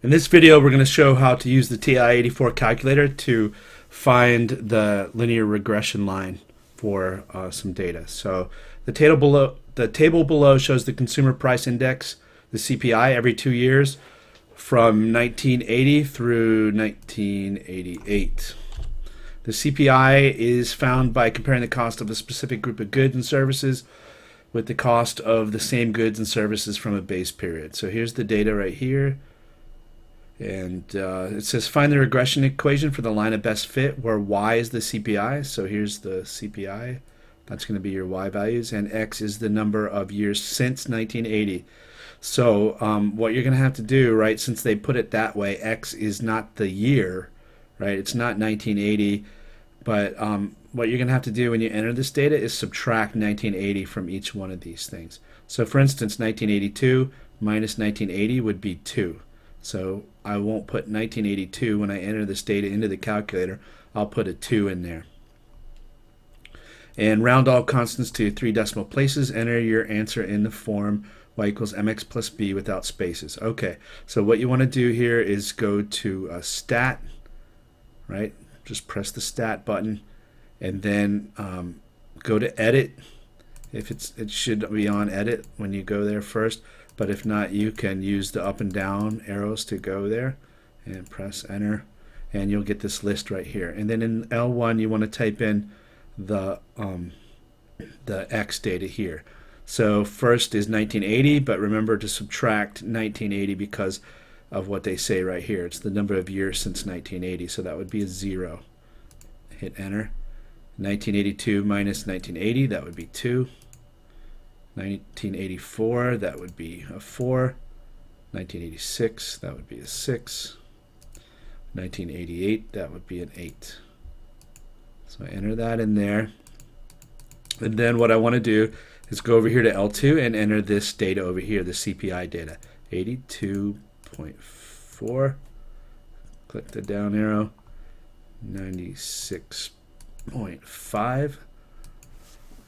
In this video, we're going to show how to use the TI84 calculator to find the linear regression line for some data. So the table below shows the consumer price index, the CPI, every 2 years from 1980 through 1988. The CPI is found by comparing the cost of a specific group of goods and services with the cost of the same goods and services from a base period. So here's the data right here. And it says find the regression equation for the line of best fit where y is the CPI. So here's the CPI. That's going to be your y values. And x is the number of years since 1980. So what you're going to have to do, right, since they put it that way, x is not the year, right? It's not 1980. But what you're going to have to do when you enter this data is subtract 1980 from each one of these things. So for instance, 1982 minus 1980 would be 2. So I won't put 1982 when I enter this data into the calculator. I'll put a 2 in there. And round all constants to 3 decimal places. Enter your answer in the form y equals mx plus b without spaces. Okay, so what you want to do here is go to stat, right? Just press the stat button, and then go to edit. If it should be on edit when you go there first. But if not, you can use the up and down arrows to go there and press enter, and you'll get this list right here. And then in L1 you want to type in the X data here. So first is 1980, but remember to subtract 1980 because of what they say right here. It's the number of years since 1980, so that would be a 0. Hit enter. 1982 minus 1980, that would be 2. 1984, that would be a 4. 1986, that would be a 6. 1988, that would be an 8. So I enter that in there. And then what I want to do is go over here to L2 and enter this data over here, the CPI data. 82.4. Click the down arrow. 96.5.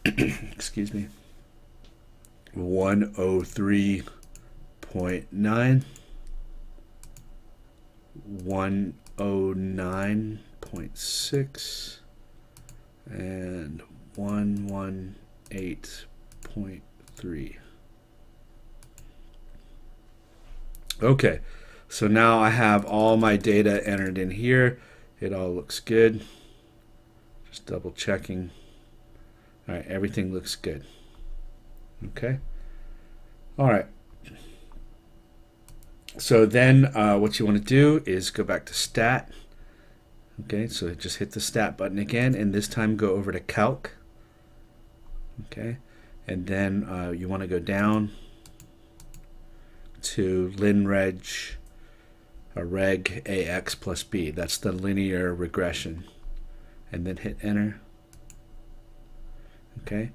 Excuse me. 103.9, 109.6, and 118.3. Okay, so now I have all my data entered in here. It all looks good. Just double checking. All right, everything looks good. Okay. All right. So then what you want to do is go back to stat. Okay, so just hit the stat button again, and this time go over to calc. Okay, and then you want to go down to reg ax plus b. That's the linear regression, and then hit enter. Okay.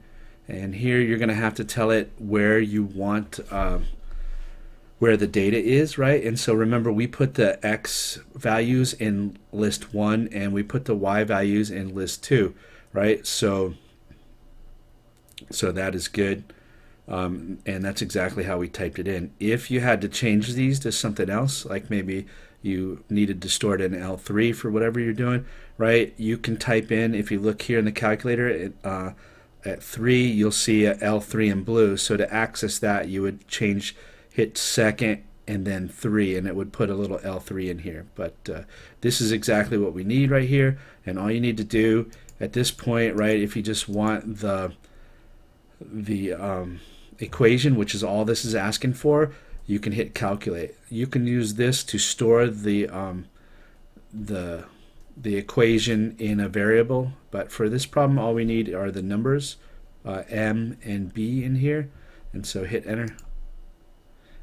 And here you're going to have to tell it where you want, where the data is, right? And so remember, we put the x values in list 1 and we put the y values in list 2, right? So that is good. And that's exactly how we typed it in. If you had to change these to something else, like maybe you needed to store it in L3 for whatever you're doing, right? You can type in, if you look here in the calculator, at 3 you'll see a L3 in blue, so to access that you would hit second and then 3, and it would put a little L3 in here. But this is exactly what we need right here, and all you need to do at this point, right, if you just want the equation, which is all this is asking for, you can hit calculate. You can use this to store the equation in a variable, but for this problem all we need are the numbers m and b in here, and so hit enter,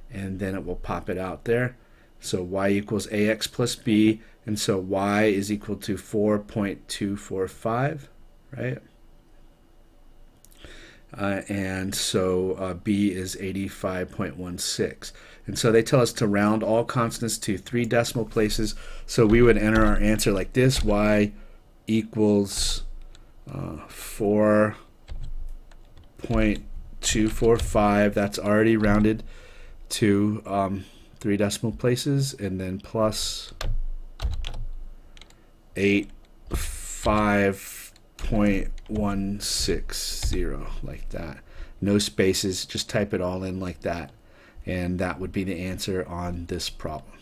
and then it will pop it out there. So y equals ax plus b, and so y is equal to 4.245, right? And so b is 85.16. And so they tell us to round all constants to 3 decimal places. So we would enter our answer like this: y equals 4.245. That's already rounded to 3 decimal places, and then plus 85.160, like that. No spaces, just type it all in like that, and that would be the answer on this problem.